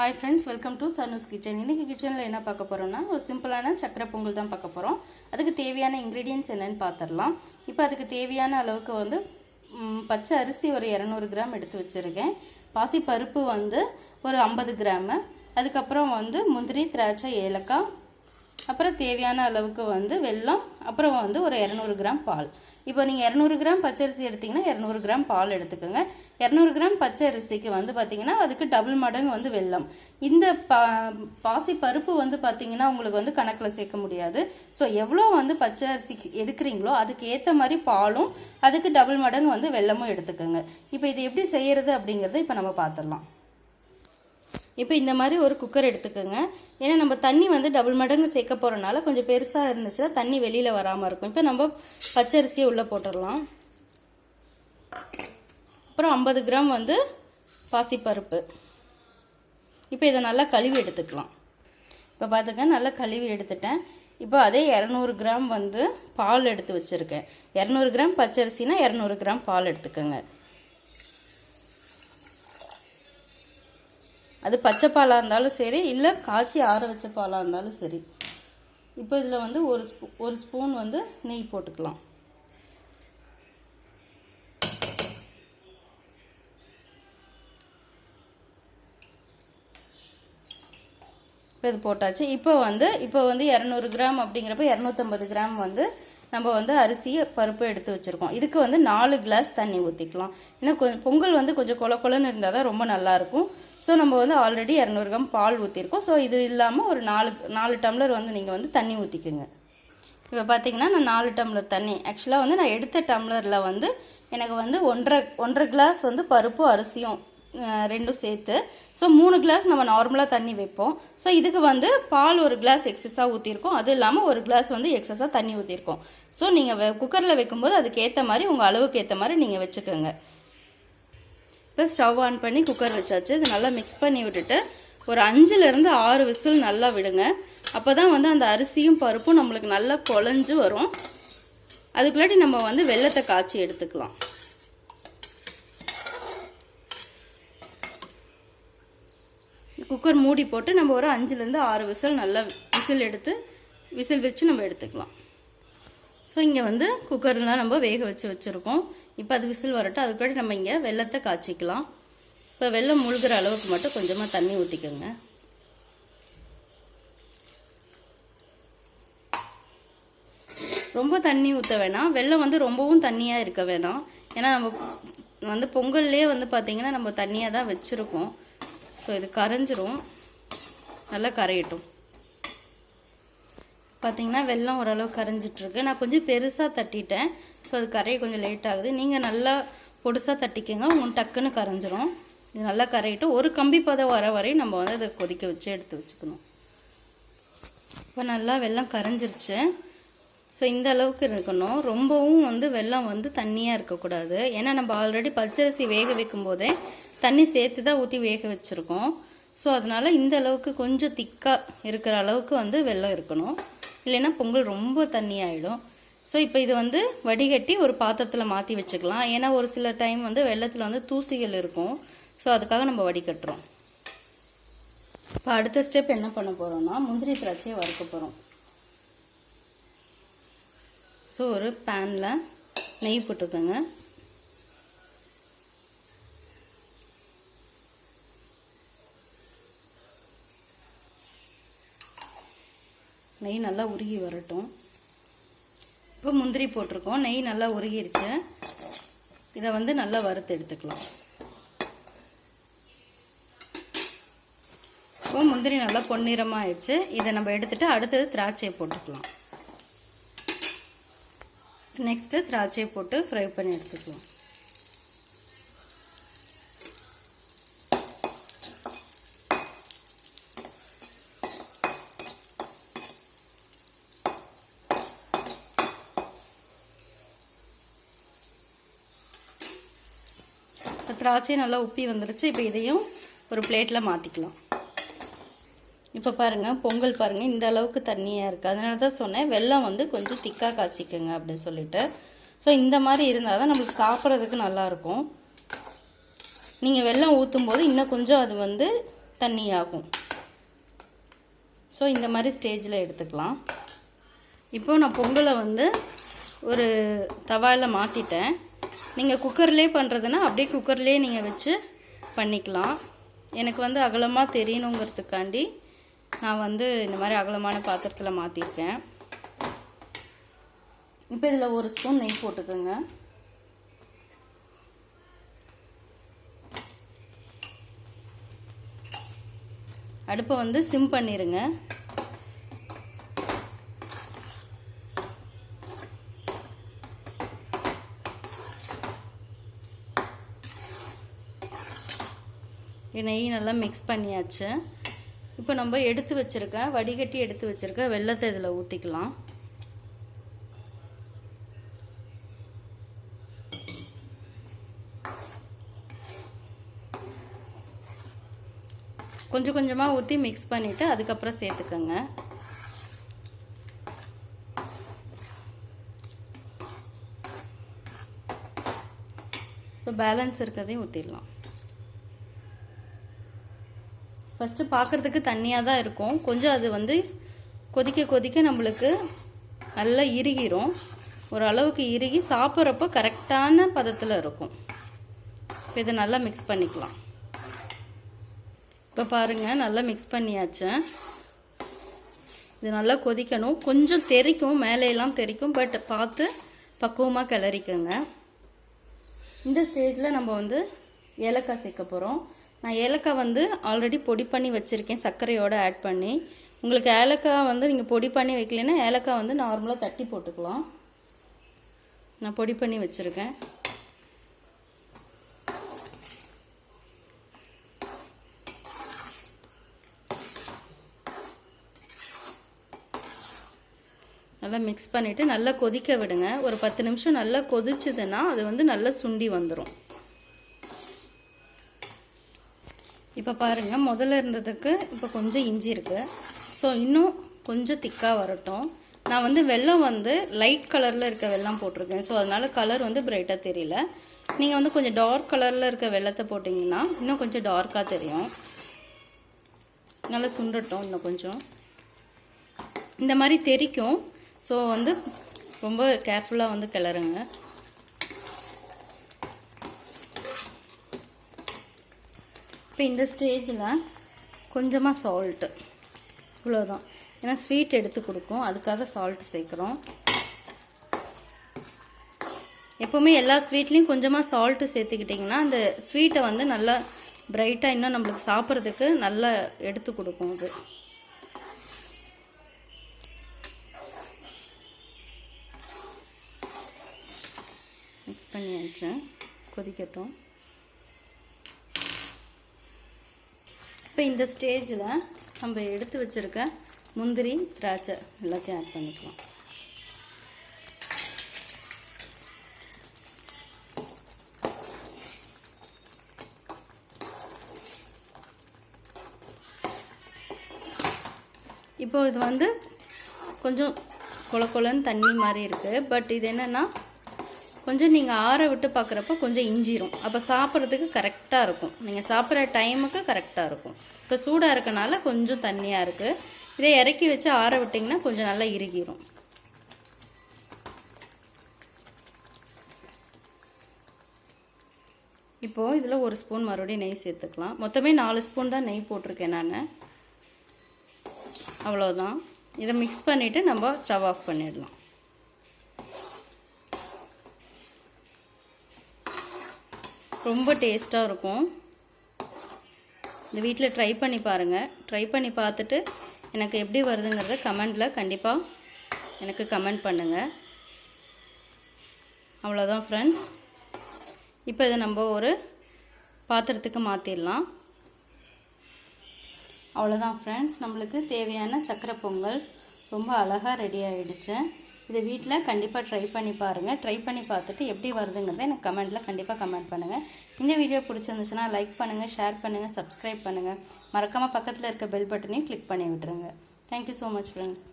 Hi friends, welcome to Sanu's Kitchen. இன்னைக்கு கிச்சன்ல என்ன பார்க்க போறோம்னா ஒரு சிம்பிளான சக்கரை பொங்கல் தான் பார்க்க போறோம். அதுக்கு தேவையான ingredients என்னன்னு பார்த்தறலாம். இப்போ அதுக்கு தேவையான அளவுக்கு வந்து பச்சை அரிசி ஒரு 200 கிராம் எடுத்து வச்சிருக்கேன். பாசி பருப்பு வந்து ஒரு 50 கிராம். அதுக்கு அப்புறம் வந்து முந்திரி, திராட்சை, ஏலக்காய், அப்புறம் தேவையான அளவுக்கு வந்து வெல்லம், அப்புறம் வந்து ஒரு 200 கிராம் பால். இப்போ நீங்க 200 கிராம் பச்சை அரிசி எடுத்தீங்கன்னா 200 கிராம் பால் எடுத்துக்கோங்க. 200 கிராம் பச்சை அரிசிக்கு வந்து பாத்தீங்கன்னா அதுக்கு டபுள் மடங்கு வந்து வெல்லம். இந்த பாசி பருப்பு வந்து பாத்தீங்கன்னா உங்களுக்கு வந்து கணக்குல சேர்க்க முடியாது. சோ எவ்வளவு வந்து பச்சை அரிசி எடுக்கிறீங்களோ அதுக்கு ஏத்த மாதிரி பாலும் அதுக்கு டபுள் மடங்கு வந்து வெல்லமும் எடுத்துக்கோங்க. இப்போ இது எப்படி செய்யறது அப்படிங்கறத இப்போ நம்ம பாத்துறலாம். இப்போ இந்த மாதிரி ஒரு குக்கர் எடுத்துக்கோங்க. ஏன்னா நம்ம தண்ணி வந்து டபுள் மடங்கு சேர்க்க போறனால கொஞ்சம் பெருசா இருந்துச்சுன்னா தண்ணி வெளியில வராம இருக்கும். இப்போ நம்ம பச்சரிசியை உள்ள போட்டுடலாம். அப்புறம் 50 கிராம் வந்து பாசிப்பருப்பு. இப்போ இதை நல்லா கழுவி எடுத்துக்கலாம். இப்போ பார்த்துக்க நல்லா கழுவி எடுத்துட்டேன். இப்போ அதே 200 கிராம் வந்து பால் எடுத்து வச்சிருக்கேன். 200 கிராம் பச்சரிசினா 200 கிராம் பால் எடுத்துக்கோங்க. அது பச்சை பாலா இருந்தாலும் சரி, இல்லை காய்ச்சி ஆற வச்ச பாலா இருந்தாலும் சரி. இப்போ இதில் வந்து ஒரு ஸ்பூன் வந்து நெய் போட்டுக்கலாம். இப்போ இது போட்டாச்சு. இப்போ வந்து 200 கிராம் அப்படிங்கிறப்ப 250 கிராம் வந்து நம்ம வந்து அரிசியை பருப்பு எடுத்து வச்சிருக்கோம். இதுக்கு வந்து 4 கிளாஸ் தண்ணி ஊற்றிக்கலாம். ஏன்னா பொங்கல் வந்து கொஞ்சம் கொல கொலன்னு இருந்தால் தான் ரொம்ப நல்லா இருக்கும். ஸோ நம்ம வந்து ஆல்ரெடி 200 கிராம் பால் ஊற்றிருக்கோம். ஸோ இது இல்லாமல் ஒரு 4 டம்ளர் வந்து நீங்கள் வந்து தண்ணி ஊற்றிக்குங்க. இப்போ பார்த்தீங்கன்னா நான் 4 டம்ளர் தண்ணி, ஆக்சுவலாக வந்து நான் எடுத்த டம்ளரில் வந்து எனக்கு வந்து 1.5 கிளாஸ் வந்து பருப்பும் அரிசியும் ரெண்டும் சேர்த்து, ஸோ 3 கிளாஸ் நம்ம நார்மலாக தண்ணி வைப்போம். ஸோ இதுக்கு வந்து பால் ஒரு கிளாஸ் எக்ஸஸாக ஊற்றிருக்கோம். அது இல்லாமல் ஒரு கிளாஸ் வந்து எக்ஸஸாக தண்ணி ஊற்றிருக்கோம். ஸோ நீங்கள் குக்கரில் வைக்கும்போது அதுக்கு ஏற்ற மாதிரி உங்கள் அளவுக்கு ஏற்ற மாதிரி நீங்கள் வச்சுக்கோங்க. இப்போ ஸ்டவ் ஆன் பண்ணி குக்கர் வச்சாச்சு. இது நல்லா மிக்ஸ் பண்ணி விட்டுட்டு ஒரு 5லேருந்து 6 விசில் நல்லா விடுங்க. அப்போ தான் வந்து அந்த அரிசியும் பருப்பும் நம்மளுக்கு நல்லா குழஞ்சு வரும். அதுக்குள்ளாட்டி நம்ம வந்து வெல்லத்தை காய்ச்சி எடுத்துக்கலாம். குக்கர் மூடி போட்டு நம்ம ஒரு 5லேருந்து 6 விசில் நல்லா விசில் வச்சு நம்ம எடுத்துக்கலாம். ஸோ இங்கே வந்து குக்கர்லாம் நம்ம வேக வச்சுருக்கோம். இப்போ அது விசில் வரட்டும். அதுக்குள்ளே நம்ம இங்கே வெல்லத்தை காய்ச்சிக்கலாம். இப்போ வெல்லம் முழுகிற அளவுக்கு மட்டும் கொஞ்சமாக தண்ணி ஊற்றிக்கோங்க. ரொம்ப தண்ணி ஊற்ற வேணாம். வெல்லம் வந்து ரொம்பவும் தண்ணியாக இருக்க வேணாம். ஏன்னா நம்ம வந்து பொங்கல்லே வந்து பார்த்திங்கன்னா நம்ம தண்ணியாக தான் வச்சுருக்கோம். ஸோ இது கரைஞ்சிரும், நல்லா கரையட்டும். பார்த்தீங்கன்னா வெல்லம் ஓரளவு கரைஞ்சிட்ருக்கு. நான் கொஞ்சம் பெருசாக தட்டிட்டேன். ஸோ அது கரைய கொஞ்சம் லேட் ஆகுது. நீங்கள் நல்லா பொடுசாக தட்டிக்கங்க, உங்களுக்கு டக்குன்னு கரைஞ்சிரும். இது நல்லா கரையிட்டும். ஒரு கம்பி பதம் வர வரையும் நம்ம வந்து அதை கொதிக்க வச்சு எடுத்து வச்சுக்கணும். இப்போ நல்லா வெல்லம் கரைஞ்சிருச்சு. ஸோ இந்த அளவுக்கு இருக்கணும். ரொம்பவும் வந்து வெல்லம் வந்து தண்ணியாக இருக்கக்கூடாது. ஏன்னா நம்ம ஆல்ரெடி பச்சரிசி வேக வைக்கும் போதே தண்ணி சேர்த்து தான் ஊற்றி வேக வச்சுருக்கோம். ஸோ அதனால் இந்த அளவுக்கு கொஞ்சம் திக்காக இருக்கிற அளவுக்கு வந்து வெல்லம் இருக்கணும். இல்லைன்னா பொங்கல் ரொம்ப தண்ணி ஆகிடும். ஸோ இப்போ இது வந்து வடிகட்டி ஒரு பாத்திரத்தில் மாற்றி வச்சுக்கலாம். ஏன்னா ஒரு சில டைம் வந்து வெல்லத்தில் வந்து தூசிகள் இருக்கும். ஸோ அதுக்காக நம்ம வடிகட்டுறோம். இப்போ அடுத்த ஸ்டெப் என்ன பண்ண போகிறோம்னா முந்திரி திராட்சையை வறுக்க போகிறோம். ஸோ ஒரு பேனில் நெய் போட்டுக்கோங்க. நெய் நல்லா உருகி வரட்டும். இப்போ முந்திரி போட்டிருக்கோம். நெய் நல்லா உருகிருச்சு. இதை வந்து நல்லா வறுத்து எடுத்துக்கலாம். இப்போ முந்திரி நல்லா பொன்னிறமாக ஆயிடுச்சு. இதை நம்ம எடுத்துட்டு அடுத்தது திராட்சையை போட்டுக்கலாம். நெக்ஸ்ட்டு திராட்சையை போட்டு ஃப்ரை பண்ணி எடுத்துக்கலாம். திராட்சை நல்லா உப்பி வந்துருச்சு. இப்போ இதையும் ஒரு பிளேட்டில் மாற்றிக்கலாம். இப்போ பாருங்கள் பொங்கல் பாருங்கள் இந்த அளவுக்கு தண்ணியாக இருக்குது. அதனால தான் சொன்னேன் வெல்லம் வந்து கொஞ்சம் திக்காக காய்ச்சிக்கோங்க அப்படின்னு சொல்லிட்டு. ஸோ இந்த மாதிரி இருந்தால் தான் நம்மளுக்கு சாப்பிட்றதுக்கு நல்லாயிருக்கும். நீங்கள் வெல்லம் ஊற்றும் போது இன்னும் கொஞ்சம் அது வந்து தண்ணியாகும். ஸோ இந்த மாதிரி ஸ்டேஜில் எடுத்துக்கலாம். இப்போது நான் பொங்கலை வந்து ஒரு தவாவில் மாற்றிட்டேன். நீங்கள் குக்கர்லேயே பண்ணுறதுன்னா அப்படியே குக்கர்லேயே நீங்கள் வச்சு பண்ணிக்கலாம். எனக்கு வந்து அகலமாக தெரியணுங்கிறதுக்காண்டி நான் வந்து இந்த மாதிரி அகலமான பாத்திரத்தில் மாற்றிருக்கேன். இப்போ இதில் 1 ஸ்பூன் நெய் போட்டுக்கோங்க. அடுப்பை வந்து சிம் பண்ணிடுங்க. நெய் நல்லா மிக்ஸ் பண்ணியாச்சு. இப்போ நம்ம எடுத்து வச்சுருக்க வடிகட்டி எடுத்து வச்சுருக்க வெல்லத்தை இதில் ஊற்றிக்கலாம். கொஞ்சம் கொஞ்சமாக ஊற்றி மிக்ஸ் பண்ணிவிட்டு அதுக்கப்புறம் சேர்த்துக்கோங்க. இப்போ பேலன்ஸ் இருக்கிறதையும் ஊற்றிடலாம். ஃபஸ்ட்டு பார்க்குறதுக்கு தண்ணியாக தான் இருக்கும். கொஞ்சம் அது வந்து கொதிக்க கொதிக்க நம்மளுக்கு நல்லா இறுகிரும். ஓரளவுக்கு இறுகி சாப்பிட்றப்போ கரெக்டான பதத்தில் இருக்கும். இப்போ இதை நல்லா மிக்ஸ் பண்ணிக்கலாம். இப்போ பாருங்கள், நல்லா மிக்ஸ் பண்ணியாச்சு. இது நல்லா கொதிக்கணும். கொஞ்சம் தெறிக்கும், மேலையெல்லாம் தெறிக்கும். பட் பார்த்து பக்குவமாக கிளறிக்கோங்க. இந்த ஸ்டேஜில் நம்ம வந்து ஏலக்காய் சேர்க்க போகிறோம். நான் ஏலக்காய் வந்து ஆல்ரெடி பொடி பண்ணி வச்சுருக்கேன், சர்க்கரையோடு ஆட் பண்ணி. உங்களுக்கு ஏலக்காய் வந்து நீங்கள் பொடி பண்ணி வைக்கலைன்னா ஏலக்காய் வந்து நார்மலாக தட்டி போட்டுக்கலாம். நான் பொடி பண்ணி வச்சுருக்கேன். நல்லா மிக்ஸ் பண்ணிவிட்டு நல்லா கொதிக்க விடுங்க. ஒரு 10 நிமிஷம் நல்லா கொதிச்சுதுன்னா அது வந்து நல்லா சுண்டி வந்துடும். இப்போ பாருங்கள், முதல்ல இருந்ததுக்கு இப்போ கொஞ்சம் இஞ்சி இருக்குது. ஸோ இன்னும் கொஞ்சம் திக்காக வரட்டும். நான் வந்து வெல்லம் வந்து லைட் கலரில் இருக்க வெல்லம் போட்டிருக்கேன். ஸோ அதனால் கலர் வந்து பிரைட்டாக தெரியல. நீங்கள் வந்து கொஞ்சம் டார்க் கலரில் இருக்க வெல்லத்தை போட்டிங்கன்னா இன்னும் கொஞ்சம் டார்க்காக தெரியும். நல்லா சுண்டட்டும். இன்னும் கொஞ்சம் இந்த மாதிரி தெரிக்கும். ஸோ வந்து ரொம்ப கேர்ஃபுல்லாக வந்து கிளறுங்க. இப்போ இந்த ஸ்டேஜில் கொஞ்சமாக சால்ட்டு, இவ்வளோதான். ஏன்னா ஸ்வீட் எடுத்து கொடுக்கும், அதுக்காக சால்ட் சேர்க்குறோம். எப்போவுமே எல்லா ஸ்வீட்லேயும் கொஞ்சமாக சால்ட்டு சேர்த்துக்கிட்டிங்கன்னா அந்த ஸ்வீட்டை வந்து நல்லா பிரைட்டாக இன்னும் நம்மளுக்கு சாப்பிட்றதுக்கு நல்லா எடுத்து கொடுக்கும். அது மிக்ஸ் பண்ணியாச்சு. கொதிக்கட்டும். இப்போ இந்த ஸ்டேஜில் நம்ம எடுத்து வச்சுருக்க முந்திரி, திராட்சை எல்லாத்தையும் ஆட் பண்ணிக்கலாம். இப்போ இது வந்து கொஞ்சம் கொல கொலன்னு தண்ணி மாதிரி இருக்குது. பட் இது என்னென்னா கொஞ்சம் நீங்கள் ஆற விட்டு பார்க்குறப்ப கொஞ்சம் இஞ்சிரும். அப்போ சாப்பிட்றதுக்கு கரெக்டாக இருக்கும். நீங்கள் சாப்பிட்ற டைமுக்கு கரெக்டாக இருக்கும். இப்போ சூடாக இருக்கனால கொஞ்சம் தண்ணியாக இருக்குது. இதை இறக்கி வச்சு ஆற விட்டிங்கன்னா கொஞ்சம் நல்லா இறுகிரும். இப்போது இதில் 1 ஸ்பூன் மறுபடியும் நெய் சேர்த்துக்கலாம். மொத்தமே 4 ஸ்பூன் தான் நெய் போட்டிருக்கேன் நான். அவ்வளோதான். இதை மிக்ஸ் பண்ணிவிட்டு நம்ம ஸ்டவ் ஆஃப் பண்ணிடலாம். ரொம்ப டேஸ்ட்டாக இருக்கும். இந்த வீட்டில் ட்ரை பண்ணி பாருங்கள். ட்ரை பண்ணி பார்த்துட்டு எனக்கு எப்படி வருதுங்கிறத கமெண்டில் கண்டிப்பாக எனக்கு கமெண்ட் பண்ணுங்கள். அவ்வளோதான் ஃப்ரெண்ட்ஸ். இப்போ இதை நம்ம ஒரு பாத்திரத்துக்கு மாற்றிடலாம். அவ்வளோதான் ஃப்ரெண்ட்ஸ், நம்மளுக்கு தேவையான சக்கரை பொங்கல் ரொம்ப அழகாக ரெடி ஆகிடுச்சு. இதை வீட்டில் கண்டிப்பாக ட்ரை பண்ணி பாருங்கள். ட்ரை பண்ணி பார்த்துட்டு எப்படி வருதுங்கிறத எனக்கு கமெண்ட்டில் கண்டிப்பாக கமெண்ட் பண்ணுங்கள். இந்த வீடியோ பிடிச்சிருந்துச்சுன்னா லைக் பண்ணுங்கள், ஷேர் பண்ணுங்கள், சப்ஸ்கிரைப் பண்ணுங்கள். மறக்காமல் பக்கத்தில் இருக்க பெல் பட்டனையும் கிளிக் பண்ணி விட்டுருங்க. Thank you so much friends.